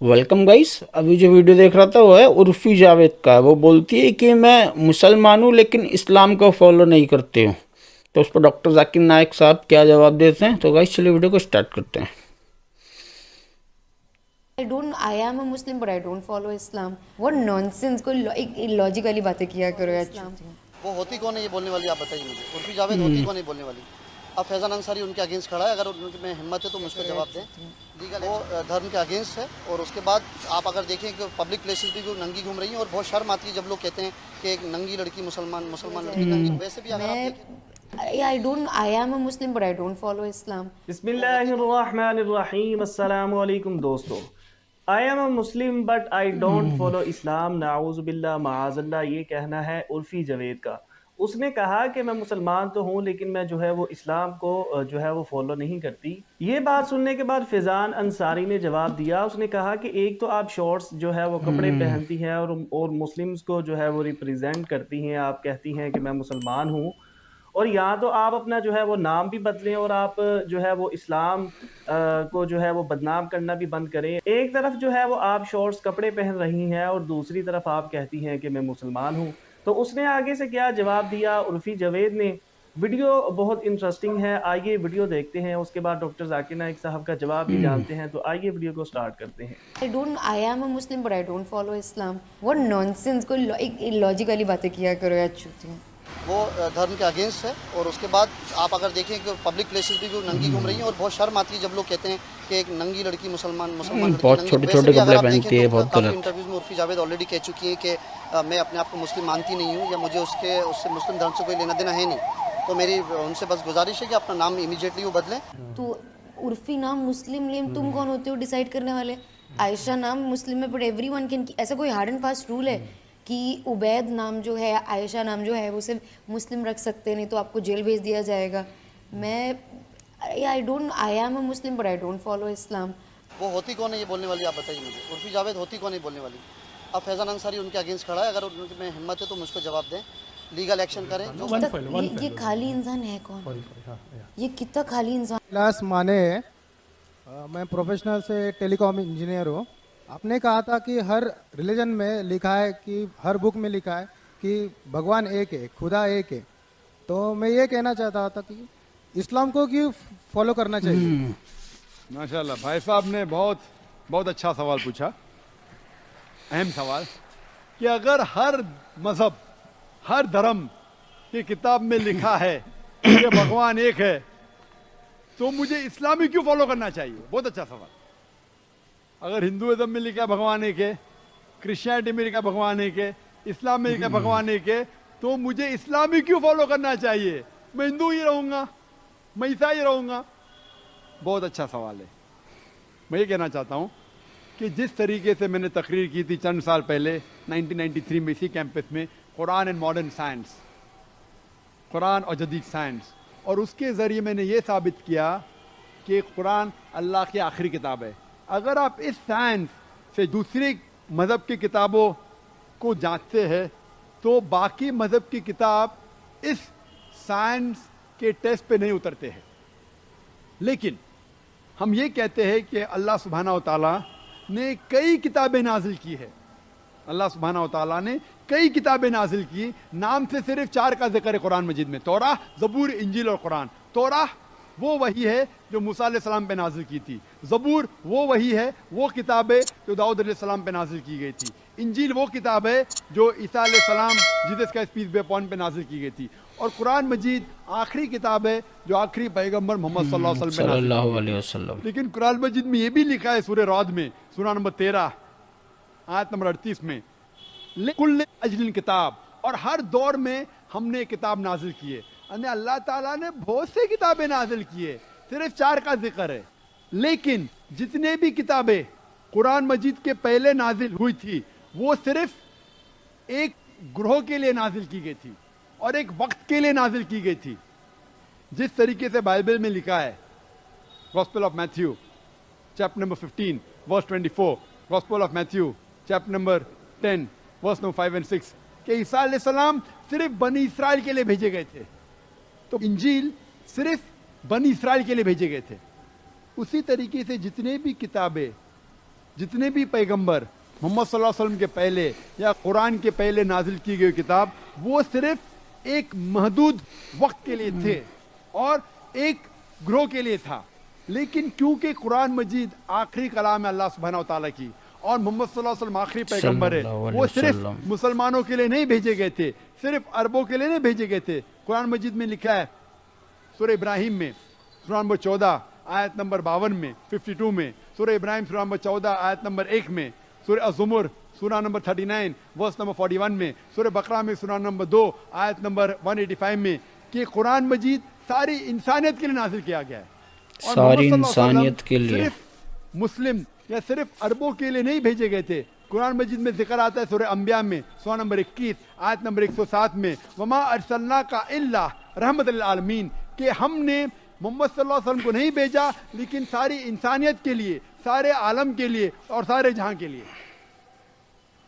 Welcome guys. अभी जो video देख रहा था वो है उर्फी जावेद का। वो बोलती है कि मैं मुसलमान हूँ लेकिन इस्लाम को फॉलो नहीं करती हूँ। तो उस पर डॉक्टर जाकिर नायक साहब क्या जवाब देते हैं, तो गाइस चलिए वीडियो को स्टार्ट करते हैं। I am a Muslim, but I don't follow Islam. What nonsense! कोई एक इलॉजिकली बातें किया करो यार। इस्लाम वो होती कौन है ये बोलने वाली, आप बताइए मुझे। उर्फी जावेद होती कौन है ये बोलने वाली। अब फैज़ान अंसारी उनके अगेंस्ट खड़ा है, अगर उनके में हिम्मत है तो मुझको जवाब दें। लीगल वो धर्म के अगेंस्ट है। और उसके बाद आप अगर देखें कि पब्लिक प्लेसेस भी वो नंगी घूम रही हैं, और बहुत शर्म आती है जब लोग कहते हैं कि एक नंगी लड़की मुसलमान मुसलमान लड़की नंगी। वैसे भी अगर आप देखें, I am a Muslim, but I don't follow Islam. बिस्मिल्लाहिर्रहमानिर्रहीम अस्सलामु अलैकुम दोस्तों। I am a Muslim but I don't follow Islam नाउज़ बिल्लाह माअज़ल्लाह, ये कहना है उर्फी जवेद का। उसने कहा कि मैं मुसलमान तो हूँ लेकिन मैं जो है वो इस्लाम को जो है वो फॉलो नहीं करती। ये बात सुनने के बाद फैज़ान अंसारी ने जवाब दिया। उसने कहा कि एक तो आप शॉर्ट्स जो है वो कपड़े पहनती हैं और मुस्लिम्स को जो है वो रिप्रेजेंट करती हैं, आप कहती हैं कि मैं मुसलमान हूँ, और यहाँ तो आप अपना जो है वो नाम भी बदलें और आप जो है वो इस्लाम को जो है वो बदनाम करना भी बंद करें। एक तरफ जो है वो आप शॉर्ट्स कपड़े पहन रही हैं और दूसरी तरफ आप कहती हैं कि मैं मुसलमान हूँ। तो उसने आगे से क्या जवाब दिया उर्फी जवेद ने। वीडियो बहुत इंटरेस्टिंग है, आइए वीडियो देखते हैं, उसके बाद डॉक्टर जाकिर नाइक साहब का जवाब भी जानते हैं। तो आइए वीडियो को स्टार्ट करते हैं। I am a Muslim, but I don't follow Islam. What nonsense! कोई एक इलॉजिकली बातें किया करो यार। चूतिया वो धर्म के अगेंस्ट है। और उसके बाद आप अगर देखें कि पब्लिक प्लेसेस भी वो नंगी घूम रही हैं, और बहुत शर्म आती है जब लोग कहते हैं कि एक नंगी लड़की मुसलमान मुसलमान लड़की बहुत नंगी। छोटे वैसे छोटे भी अगर कपड़े आप देखें पहनती है, तो बहुत काफ़ी गलत। इंटरव्यूज़ में उर्फी जावेद ऑलरेडी कह चुकी हैं कि मैं अपने आप को मुस्लिम मानती नहीं हूँ, या मुझे उससे मुस्लिम धर्म से कोई लेना देना है नहीं। तो मेरी उनसे बस गुजारिश है कि अपना नाम इमीडिएटली वो बदलें। तो उर्फी नाम मुस्लिम नेम, तुम कौन होते हो डिसाइड करने वाले? आयशा नाम मुस्लिम है, बट एवरीवन कैन। ऐसा कोई हार्ड एंड फास्ट रूल है कि उबैद नाम जो है, आयशा नाम जो है, वो सिर्फ मुस्लिम रख सकते हैं, नहीं तो आपको जेल भेज दिया जाएगा? मैं I am a Muslim, but I don't follow Islam. वो होती कौन है ये बोलने वाली, आप बताइए मुझे। उर्फी जावेद होती कौन है ये बोलने वाली। अब फैज़ान अंसारी उनके अगेंस्ट खड़ा है, अगर उनके में हिम्मत है तो मुझको जवाब दें। लीगल एक्शन करें जो ये खाली इंसान है कौन? ये कितना खाली इंसान। कैलाश माने। मैं प्रोफेशनल से टेलीकॉम इंजीनियर हूँ। आपने कहा था कि हर रिलीजन में लिखा है कि हर बुक में लिखा है कि भगवान एक है, खुदा एक है। तो मैं ये कहना चाहता था कि इस्लाम को क्यों फॉलो करना चाहिए। माशाल्लाह भाई साहब ने बहुत बहुत अच्छा सवाल पूछा, अहम सवाल, कि अगर हर मजहब हर धर्म की किताब में लिखा है कि भगवान एक है, तो मुझे इस्लामी क्यों फॉलो करना चाहिए। बहुत अच्छा सवाल। अगर हिंदुइज्म में लिखा है भगवान एक है, क्रिश्चियनिटी में लिखा भगवान एक है, इस्लाम में लिखा भगवान एक है, तो मुझे इस्लामी क्यों फॉलो करना चाहिए। मैं हिंदू ही रहूंगा, मैं ईसाई रहूंगा। बहुत अच्छा सवाल है। मैं ये कहना चाहता हूँ कि जिस तरीके से मैंने तकरीर की थी चंद साल पहले 1993 में इसी कैंपस में, Quran and modern science, Quran और जदीद साइंस, और उसके ज़रिए मैंने ये साबित किया कि कुरान अल्लाह की आखिरी किताब है। अगर आप इस साइंस से दूसरी मज़हब की किताबों को जांचते हैं तो बाकी मज़हब की किताब इस साइंस के टेस्ट पे नहीं उतरते हैं। लेकिन हम ये कहते हैं कि अल्लाह सुब्हाना व तआला ने कई किताबें नाजिल की है। अल्लाह सुब्हाना व तआला ने कई किताबें नाजिल की, नाम से सिर्फ 4 का जिक्र है कुरान मजीद में, तौराह, ज़बूर, इंजील और कुरान। तौराह वो वही है जो मूसा अलैहिस्सलाम पे नाजिल की थी। ज़बूर वो वही है, वो किताब है जो दाऊद अलैहिस्सलाम पे नाजिल की गई थी। इंजील वो किताब है जो ईसा अलैहिस्सलाम, जीसस का पीस बी अपॉन पे नाजिल की गई थी। और कुरान मजीद आखिरी किताब है जो आखिरी पैगंबर मोहम्मद सल्लल्लाहु अलैहि वसल्लम। लेकिन कुरान मजीद में ये भी लिखा है सूरह रअद में, सूरा नंबर 13 आयत नंबर 38 में, कुल्ल अजलिन किताब, और हर दौर में हमने किताब नाजिल की है। यानी अल्लाह ताला ने बहुत सी किताबें नाजिल की है, सिर्फ 4 का जिक्र है। लेकिन जितने भी किताबें कुरान मजीद के पहले नाजिल हुई थी वो सिर्फ एक ग्रोह के लिए नाजिल की गई थी और एक वक्त के लिए नाजिल की गई थी। जिस तरीके से बाइबल में लिखा है, gospel of Matthew chapter number 15 verse 24, gospel of Matthew chapter number 10 verse number 5 and 6, कि ईसा अलैहिस्सलाम सिर्फ बनी इसराइल के लिए भेजे गए थे, तो इंजील सिर्फ बनी इसराइल के लिए भेजे गए थे। उसी तरीके से जितने भी किताबें जितने भी पैगंबर मोहम्मद सल्लल्लाहु अलैहि वसल्लम के पहले या कुरान के पहले नाजिल की गई किताब, वो सिर्फ एक महदूद वक्त के लिए थे और एक ग्रोह के लिए था। लेकिन क्योंकि कुरान मजीद आखिरी कलाम है अल्लाह सुब्हानहू व तआला की और मोहम्मद सल्लल्लाहु अलैहि वसल्लम आखिरी पैगंबर है, वो सिर्फ मुसलमानों के लिए नहीं भेजे गए थे, सिर्फ अरबों के लिए नहीं भेजे गए थे। कुरान मजीद में लिखा है सूरह इब्राहिम में सूरा नंबर 14 आयत नंबर 52 में 52 में, सूरह इब्राहिम सूरा नंबर 14 आयत नंबर 1 में, सूरह अज़ुमर सूरा नंबर 39 वर्स नंबर 41 में, सूरह बकरा में सूरा नंबर 2 आयत नंबर 185 में कि कुरान मजीद सारी इंसानियत के लिए नाजिल किया गया है। और सारी मोहम्मद सल्लल्लाहु अलैहि इंसानियत के वसल्लम लिए। सिर्फ मुस्लिम या सिर्फ अरबों के लिए नहीं भेजे गए थे। कुरान मजीद में जिक्र आता है सूरह अंबिया में सूरा नंबर 21 आयत नंबर 107 में, वमा अरसलनाका इल्ला रहमतल लिल आलमीन, कि हमने मोहम्मद सल्लल्लाहु अलैहि वसल्लम को नहीं भेजा लेकिन सारी इंसानियत के लिए, सारे आलम के लिए और सारे जहां के लिए।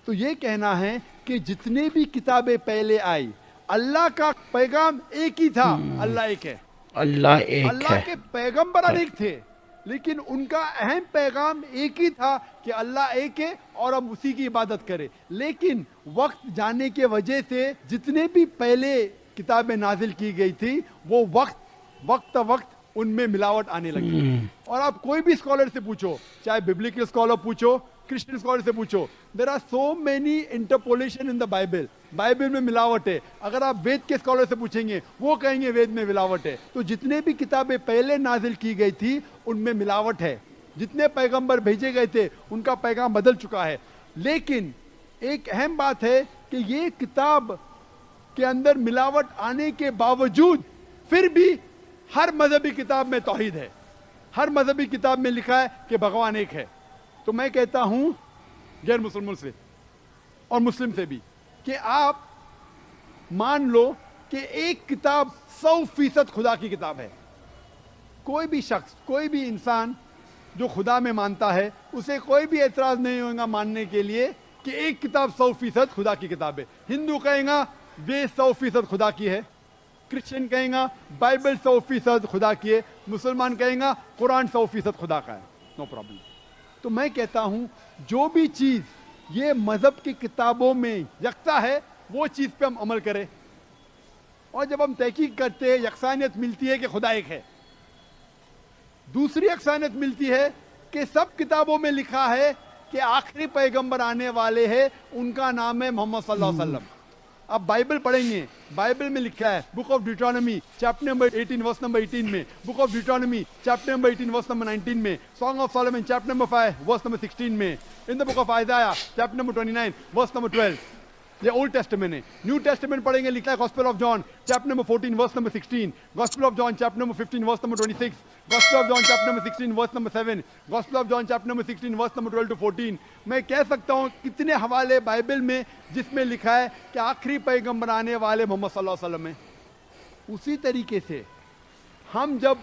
तो ये कहना है कि जितने भी किताबें पहले आई, अल्लाह का पैगाम एक ही था, अल्लाह एक है। अल्लाह एक अल्लाह है। के पैगंबर अनेक थे लेकिन उनका अहम पैगाम एक ही था कि अल्लाह एक है और हम उसी की इबादत करें। लेकिन वक्त जाने के वजह से जितने भी पहले किताबें नाजिल की गई थी वो वक्त उनमें मिलावट आने लगी। और आप कोई भी स्कॉलर से पूछो, चाहे बिब्लिकल स्कॉलर पूछो, क्रिश्चियन स्कॉलर से पूछो, there are so many interpolation in the Bible. Bible में मिलावट है। अगर आप वेद के स्कॉलर से पूछेंगे वो कहेंगे वेद में मिलावट है। तो जितने भी किताबें पहले नाजिल की गई थी उनमें मिलावट है। जितने पैगंबर भेजे गए थे उनका पैगाम बदल चुका है। लेकिन एक अहम बात है कि ये किताब के अंदर मिलावट आने के बावजूद फिर भी हर मजहबी किताब में तौहीद है। हर मजहबी किताब में लिखा है कि भगवान एक है। तो मैं कहता हूं गैर मुसलमान से और मुस्लिम से भी कि आप मान लो कि एक किताब 100% खुदा की किताब है। कोई भी शख्स, कोई भी इंसान जो खुदा में मानता है उसे कोई भी एतराज नहीं होगा मानने के लिए कि एक किताब 100% खुदा की किताब है। हिंदू कहेगा वेद 100% खुदा की है, क्रिश्चियन कहेगा बाइबल 100% खुदा की है, मुसलमान कहेगा कुरान 100% खुदा का है। No problem. तो मैं कहता हूं जो भी चीज ये मजहब की किताबों में यकसा है वो चीज पे हम अमल करें। और जब हम तहकीक करते हैं यकसानियत मिलती है कि खुदा एक है। दूसरी यकसानियत मिलती है कि सब किताबों में लिखा है कि आखिरी पैगंबर आने वाले हैं, उनका नाम है मोहम्मद सल्लल्लाहु अलैहि वसल्लम। आप बाइबल पढ़ेंगे, बाइबल में लिखा है book of Deuteronomy chapter number 18 verse number 18 में, book of Deuteronomy chapter number 18 verse number 19 में, song of Solomon chapter number 5 verse number 16 में, in the book of Isaiah chapter number 29 verse number 12। ये old testament है। New testament पढ़ेंगे, लिखा है gospel of John chapter number 14 verse number 16, gospel of John chapter number 15 verse number 26, gospel of John chapter number 16 verse number 7, gospel of John chapter number 16 verse number 12 to 14। मैं कह सकता हूं कितने हवाले Bible में जिसमें लिखा है कि आखिरी पैगंबर आने वाले मोहम्मद सल्लल्लाहु अलैहि वसल्लम है। उसी तरीके से हम जब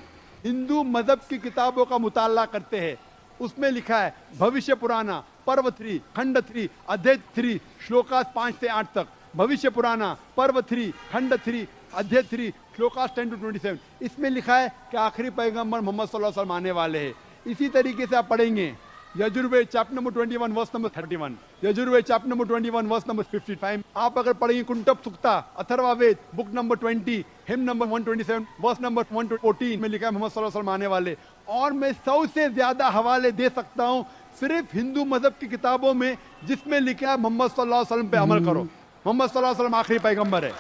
हिंदू मजहब की किताबों का मुताला करते हैं उसमें लिखा है भविष्य पुराना पर्व 3 खंड 3 अध्याय 3 श्लोकास 5 से 8 तक, भविष्य पुराना पर्व 3 खंड 3 अध्याय 3 श्लोकास 10 to 27। इसमें लिखा है कि आखिरी पैगंबर मोहम्मद सल्लल्लाहु अलैहि वसल्लम आने वाले हैं। इसी तरीके से आप पढ़ेंगे Yajurveda chapter number 21 verse number 31, Yajurveda chapter number 21 verse number 55। आप अगर पढ़ेंगे Kuntap Sukta Atharvaveda book number 20 hymn number 127 verse number 114 में लिखा है मोहम्मद सल्लल्लाहु अलैहि वसल्लम आने वाले। और मैं 100 से ज्यादा हवाले दे सकता हूं सिर्फ हिंदू मजहब की किताबों में जिसमें लिखा है मोहम्मद सल्लल्लाहु अलैहि वसल्लम पे अमल करो, मोहम्मद सल्लल्लाहु अलैहि वसल्लम आखिरी पैगंबर है।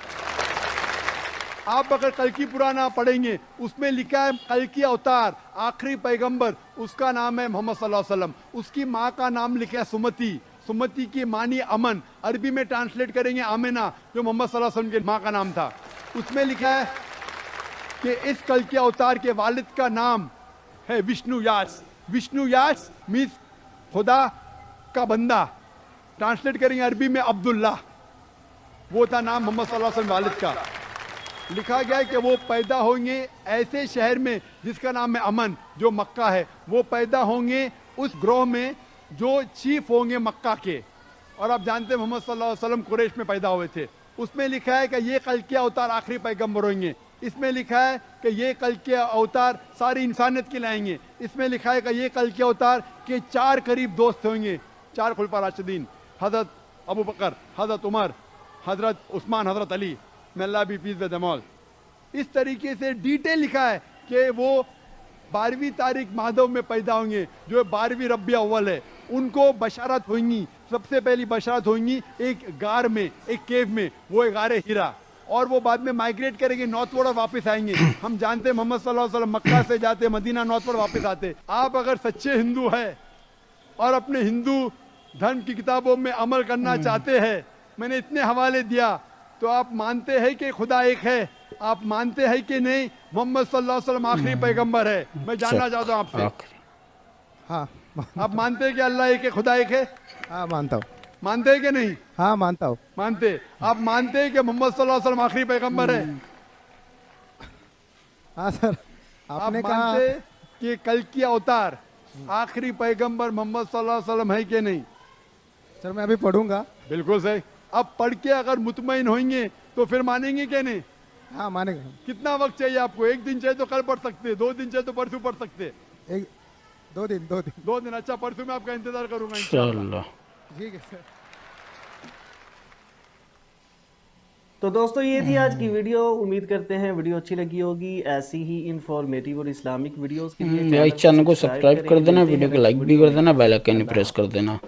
आप अगर कल्कि पुराना पढ़ेंगे उसमें लिखा है कल्कि अवतार आखिरी पैगंबर, उसका नाम है मोहम्मद सल्लल्लाहु अलैहि वसल्लम। उसकी माँ का नाम लिखा है सुमति, सुमति की मानी अमन, अरबी में ट्रांसलेट करेंगे आमिना, जो मोहम्मद सल्लल्लाहु अलैहि वसल्लम की माँ का नाम था। उसमें लिखा है कि इस कल्कि अवतार के वालिद का नाम है विष्णु यास। विष्णु यास मीन्स खुदा का बंदा, ट्रांसलेट करेंगे अरबी में अब्दुल्ला, वो था नाम मोहम्मद सल्लल्लाहु अलैहि वसल्लम वालिद का। लिखा गया है कि वो पैदा होंगे ऐसे शहर में जिसका नाम है अमन, जो मक्का है। वो पैदा होंगे उस ग्रोह में जो चीफ होंगे मक्का के। और आप जानते हैं मोहम्मद सल्लल्लाहु अलैहि वसल्लम कुरैश में पैदा हुए थे। उसमें लिखा है कि ये कल्कि अवतार आखिरी पैगंबर होंगे। इसमें लिखा है कि ये कल के अवतार सारी इंसानियत के लाएंगे। इसमें लिखा है कि ये कल के अवतार के 4 करीब दोस्त होंगे, 4 खुलफा राशिदीन, हज़रत अबू बकर, हज़रत उमर, हज़रत उस्मान, हज़रत Ali, may Allah be pleased with them all। इस तरीके से डिटेल लिखा है कि वो 12वीं तारीख माधव में पैदा होंगे, जो 12वीं रबी अव्वल है। उनको बशारत होंगी, सबसे पहली बशारत होंगी एक गार में, एक केव में, वो है गारे हीरा, और वो बाद में माइग्रेट करेंगे नॉर्थवर्ड और वापस आएंगे। हम जानते हैं मोहम्मद सल्लल्लाहु अलैहि वसल्लम मक्का से जाते मदीना, नॉर्थवर्ड वापस आते। आप अगर सच्चे हिंदू हैं और अपने हिंदू धर्म की किताबों में अमल करना चाहते हैं, मैंने इतने हवाले दिया, तो आप मानते हैं कि खुदा एक है? आप मानते हैं कि नहीं मोहम्मद सल्लल्लाहु अलैहि वसल्लम आखिरी पैगंबर है? मैं जानना चाहता हूँ आपसे, हाँ आप मानते हैं कि अल्लाह एक है, खुदा एक है? हाँ मानता हूँ। मानते हैं कि नहीं? हाँ मानता हूँ। मानते। आप मानते हैं कि मोहम्मद सल्लल्लाहु अलैहि वसल्लम आखिरी पैगंबर है? हाँ सर, आप आपने कहा। मानते कि कल की अवतार आखिरी पैगंबर मोहम्मद सल्लल्लाहु अलैहि वसल्लम है कि नहीं? सर मैं अभी पढ़ूंगा। बिल्कुल सही। अब पढ़ के अगर मुतमईन होंगे तो फिर मानेंगे कि नहीं? हाँ मानेगा। कितना वक्त चाहिए आपको? 1 दिन चाहिए तो कल पढ़ सकते, 2 दिन चाहिए तो परसों पढ़ सकते। 2 दिन 2 दिन। अच्छा, परसों मैं आपका इंतजार करूंगा इंशाअल्लाह। इंशाअल्लाह। ठीक है सर। तो दोस्तों ये थी आज की वीडियो। उम्मीद करते हैं वीडियो अच्छी लगी होगी। ऐसी ही इंफॉर्मेटिव और इस्लामिक वीडियोस के लिए भाई चैनल को सब्सक्राइब कर देना, वीडियो को लाइक भी कर देना, बेल आइकन प्रेस कर देना।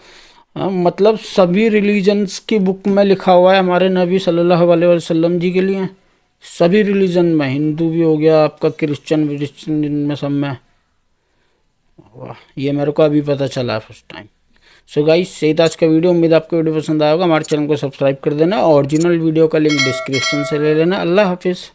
मतलब सभी रिलीजन्स की बुक में लिखा हुआ है हमारे नबी सल्लल्लाहु अलैहि वसल्लम जी के लिए, सभी रिलीजन में, हिंदू भी हो गया आपका, क्रिश्चियन में, सब में। वाह, ये मेरे को अभी पता चला फर्स्ट टाइम। सो गाइस, यही था आज का वीडियो। उम्मीद आपको वीडियो पसंद आएगा। हमारे चैनल को सब्सक्राइब कर देना, ओरिजिनल वीडियो का लिंक डिस्क्रिप्शन से ले लेना। अल्लाह हाफिज़।